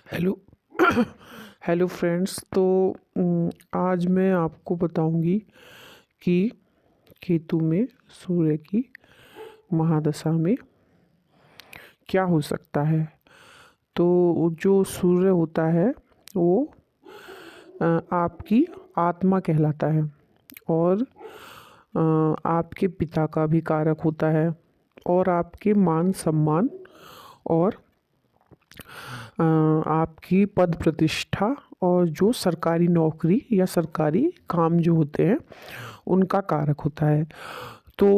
Hello. Hello friends. तो आज मैं आपको बताऊंगी कि केतु में सूर्य की महादशा में क्या हो सकता है। तो जो सूर्य होता है वो आपकी आत्मा कहलाता है और आपके पिता का भी कारक होता है और आपके मान सम्मान और आपकी पद प्रतिष्ठा और जो सरकारी नौकरी या सरकारी काम जो होते हैं उनका कारक होता है। तो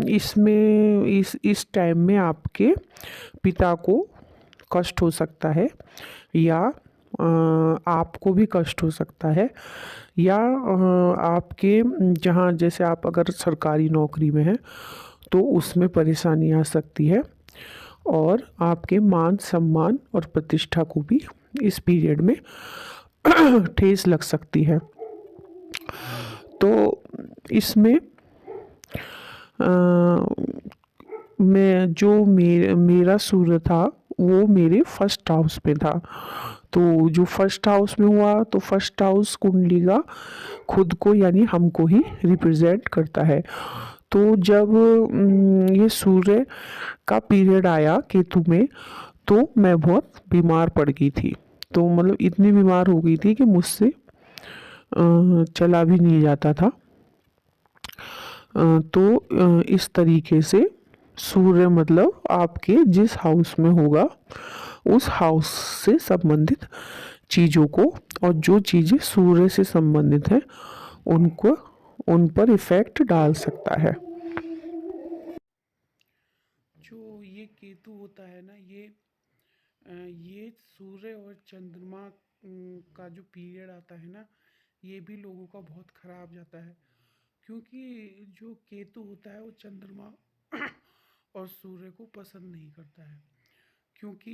इसमें इस टाइम में आपके पिता को कष्ट हो सकता है या आपको भी कष्ट हो सकता है या आपके जहाँ जैसे आप अगर सरकारी नौकरी में हैं तो उसमें परेशानी आ सकती है और आपके मान सम्मान और प्रतिष्ठा को भी इस पीरियड में ठेस लग सकती है। तो इसमें मैं जो मेरा सूर्य था वो मेरे फर्स्ट हाउस में था। तो जो फर्स्ट हाउस में हुआ तो फर्स्ट हाउस कुंडली का खुद को यानी हमको ही रिप्रेजेंट करता है। तो जब ये सूर्य का पीरियड आया केतु में तो मैं बहुत बीमार पड़ गई थी। तो मतलब इतनी बीमार हो गई थी कि मुझसे चला भी नहीं जाता था। तो इस तरीके से सूर्य मतलब आपके जिस हाउस में होगा उस हाउस से संबंधित चीज़ों को और जो चीज़ें सूर्य से संबंधित हैं उनको उन पर इफ़ेक्ट डाल सकता है। जो ये केतु होता है ना ये सूर्य और चंद्रमा का जो पीरियड आता है ना ये भी लोगों का बहुत ख़राब जाता है। क्योंकि जो केतु होता है वो चंद्रमा और सूर्य को पसंद नहीं करता है। क्योंकि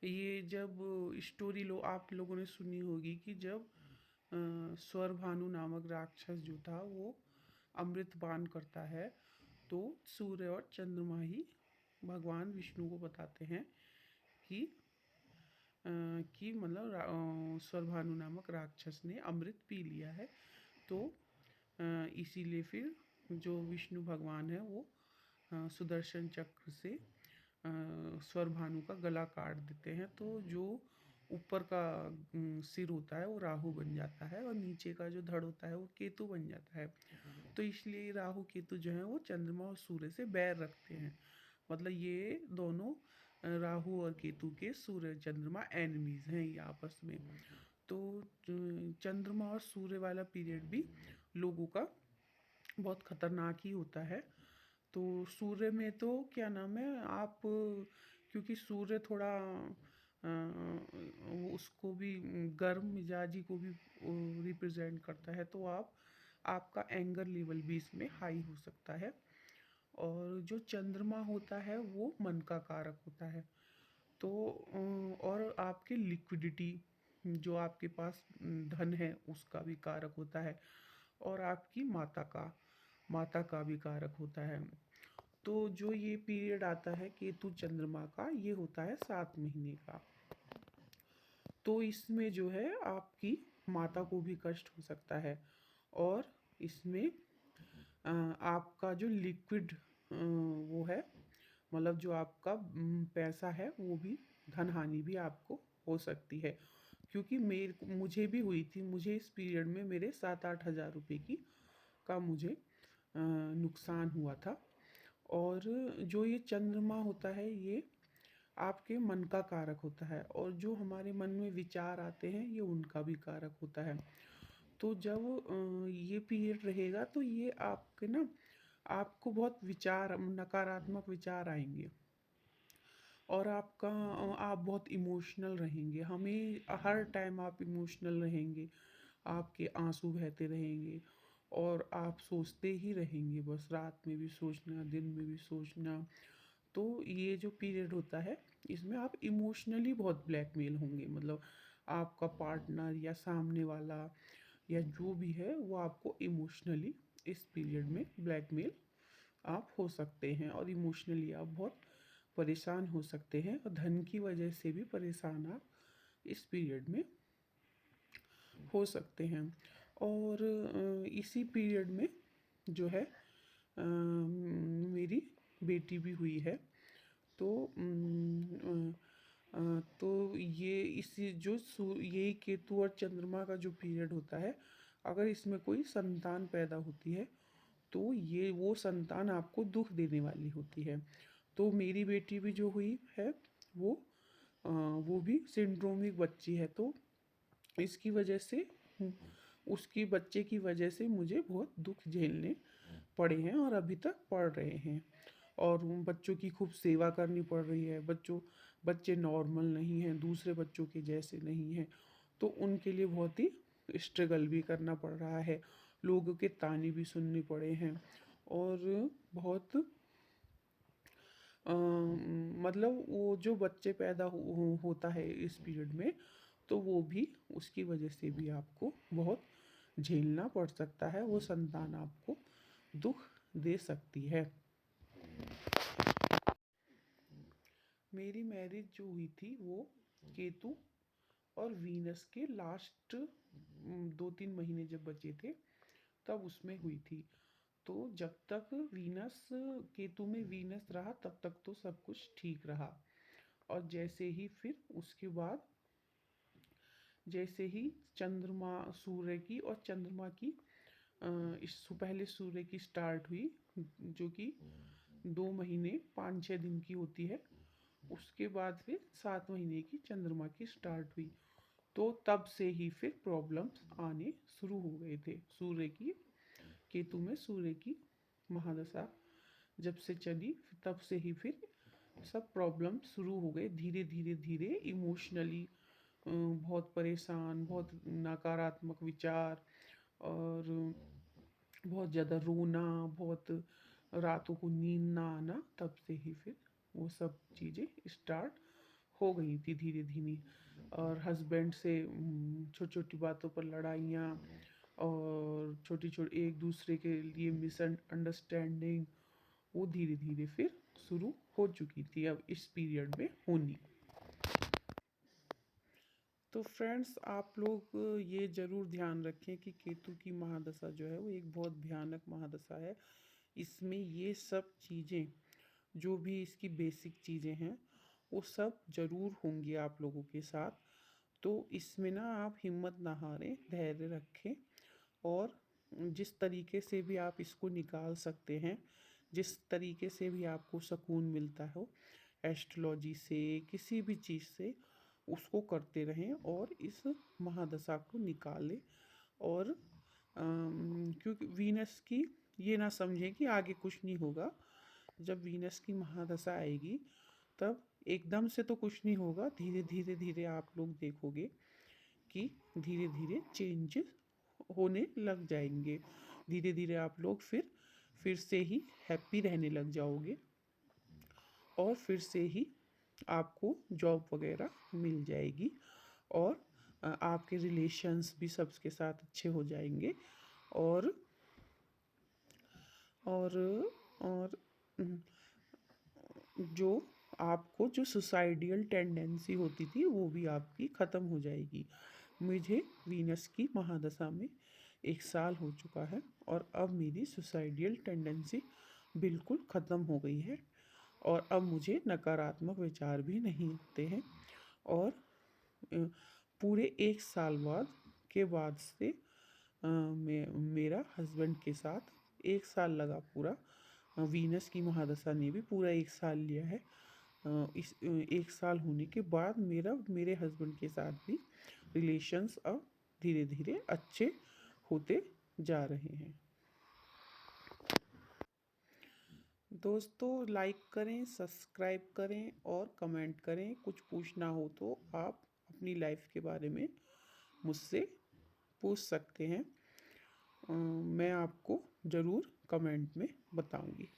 ये जब स्टोरी आप लोगों ने सुनी होगी कि जब स्वरभानु नामक राक्षस जो था वो अमृत पान करता है तो सूर्य और चंद्रमा ही भगवान विष्णु को बताते हैं कि स्वरभानु नामक राक्षस ने अमृत पी लिया है। तो इसीलिए फिर जो विष्णु भगवान है वो सुदर्शन चक्र से स्वरभानु का गला काट देते हैं। तो जो ऊपर का सिर होता है वो राहु बन जाता है और नीचे का जो धड़ होता है वो केतु बन जाता है। तो इसलिए राहु केतु जो है वो चंद्रमा और सूर्य से बैर रखते हैं। मतलब ये दोनों राहु और केतु के सूर्य चंद्रमा एनिमीज हैं ये आपस में। तो चंद्रमा और सूर्य वाला पीरियड भी लोगों का बहुत खतरनाक ही होता है। तो सूर्य में तो क्या नाम है आप क्योंकि सूर्य थोड़ा उसको भी गर्म मिजाजी को भी रिप्रेजेंट करता है। तो आपका एंगर लेवल भी इसमें हाई हो सकता है। और जो चंद्रमा होता है वो मन का कारक होता है। तो और आपकी लिक्विडिटी जो आपके पास धन है उसका भी कारक होता है और आपकी माता का भी कारक होता है। तो जो ये पीरियड आता है केतु चंद्रमा का ये होता है 7 महीने का। तो इसमें जो है आपकी माता को भी कष्ट हो सकता है और इसमें आपका जो लिक्विड वो है मतलब जो आपका पैसा है वो भी धन हानि भी आपको हो सकती है। क्योंकि मुझे भी हुई थी। मुझे इस पीरियड में मेरे 7-8 हज़ार रुपये की का मुझे नुकसान हुआ था। और जो ये चंद्रमा होता है ये आपके मन का कारक होता है और जो हमारे मन में विचार आते हैं ये उनका भी कारक होता है। तो जब ये पीरियड रहेगा तो ये आपके ना आपको बहुत विचार नकारात्मक विचार आएंगे और आप बहुत इमोशनल रहेंगे। हमें हर टाइम आप इमोशनल रहेंगे। आपके आंसू बहते रहेंगे और आप सोचते ही रहेंगे बस रात में भी सोचना दिन में भी सोचना। तो ये जो पीरियड होता है इसमें आप इमोशनली बहुत ब्लैकमेल होंगे। मतलब आपका पार्टनर या सामने वाला या जो भी है वो आपको इमोशनली इस पीरियड में ब्लैकमेल आप हो सकते हैं और इमोशनली आप बहुत परेशान हो सकते हैं और धन की वजह से भी परेशान आप इस पीरियड में हो सकते हैं। और इसी पीरियड में जो है मेरी बेटी भी हुई है। तो तो ये इसी जो यही केतु और चंद्रमा का जो पीरियड होता है, अगर इसमें कोई संतान पैदा होती है तो ये वो संतान आपको दुख देने वाली होती है। तो मेरी बेटी भी जो हुई है वो वो भी सिंड्रोमिक बच्ची है। तो इसकी वजह से उसकी बच्चे की वजह से मुझे बहुत दुख झेलने पड़े हैं और अभी तक पड़ रहे हैं। और उन बच्चों की खूब सेवा करनी पड़ रही है। बच्चे नॉर्मल नहीं हैं, दूसरे बच्चों के जैसे नहीं हैं। तो उनके लिए बहुत ही स्ट्रगल भी करना पड़ रहा है, लोगों के ताने भी सुनने पड़े हैं। और बहुत मतलब वो जो बच्चे पैदा होता है इस पीरियड में, तो वो भी उसकी वजह से भी आपको बहुत झेलना पड़ सकता है, वो संतान आपको दुख दे सकती है। मेरी मैरिज जो हुई थी वो केतु और वीनस के लास्ट 2-3 महीने जब बचे थे तब उसमें हुई थी। तो जब तक वीनस केतु में वीनस रहा तब तक तो सब कुछ ठीक रहा। और जैसे ही फिर उसके बाद जैसे ही चंद्रमा सूर्य की और चंद्रमा की पहले सूर्य की स्टार्ट हुई, जो कि 2 महीने 5-6 दिन की होती है। उसके बाद फिर 7 महीने की चंद्रमा की स्टार्ट हुई। तो तब से ही फिर प्रॉब्लम्स आने शुरू हो गए थे। सूर्य की केतु में सूर्य की महादशा जब से चली तब से ही फिर सब प्रॉब्लम शुरू हो गए। धीरे धीरे धीरे इमोशनली बहुत परेशान, बहुत नकारात्मक विचार, और बहुत ज़्यादा रोना, बहुत रातों को नींद ना आना, तब से ही फिर वो सब चीज़ें स्टार्ट हो गई थी धीरे धीरे। और हस्बैंड से छोटी छोटी बातों पर लड़ाइयाँ, और छोटी छोटी एक दूसरे के लिए मिसअंडरस्टैंडिंग, वो धीरे धीरे फिर शुरू हो चुकी थी अब इस पीरियड में होनी। तो फ्रेंड्स, आप लोग ये ज़रूर ध्यान रखें कि केतु की महादशा जो है वो एक बहुत भयानक महादशा है। इसमें ये सब चीज़ें, जो भी इसकी बेसिक चीज़ें हैं, वो सब ज़रूर होंगी आप लोगों के साथ। तो इसमें ना आप हिम्मत ना हारें, धैर्य रखें। और जिस तरीके से भी आप इसको निकाल सकते हैं, जिस तरीके से भी आपको सुकून मिलता हो एस्ट्रोलॉजी से, किसी भी चीज़ से, उसको करते रहें और इस महादशा को निकालें। और क्योंकि वीनस की ये ना समझें कि आगे कुछ नहीं होगा। जब वीनस की महादशा आएगी तब एकदम से तो कुछ नहीं होगा, धीरे धीरे धीरे आप लोग देखोगे कि धीरे धीरे चेंजेस होने लग जाएंगे। धीरे धीरे आप लोग फिर से ही हैप्पी रहने लग जाओगे, और फिर से ही आपको जॉब वगैरह मिल जाएगी। और आपके रिलेशंस भी सबके साथ अच्छे हो जाएंगे। और और और जो आपको जो सुसाइडियल टेंडेंसी होती थी वो भी आपकी ख़त्म हो जाएगी। मुझे वीनस की महादशा में 1 साल हो चुका है और अब मेरी सुसाइडियल टेंडेंसी बिल्कुल ख़त्म हो गई है। और अब मुझे नकारात्मक विचार भी नहीं आते हैं। और पूरे 1 साल बाद से मेरा हस्बैंड के साथ 1 साल लगा पूरा। वीनस की महादशा ने भी पूरा 1 साल लिया है। इस 1 साल होने के बाद मेरे हस्बैंड के साथ भी रिलेशंस अब धीरे धीरे अच्छे होते जा रहे हैं। दोस्तों, लाइक करें, सब्सक्राइब करें और कमेंट करें। कुछ पूछना हो तो आप अपनी लाइफ के बारे में मुझसे पूछ सकते हैं। मैं आपको ज़रूर कमेंट में बताऊंगी।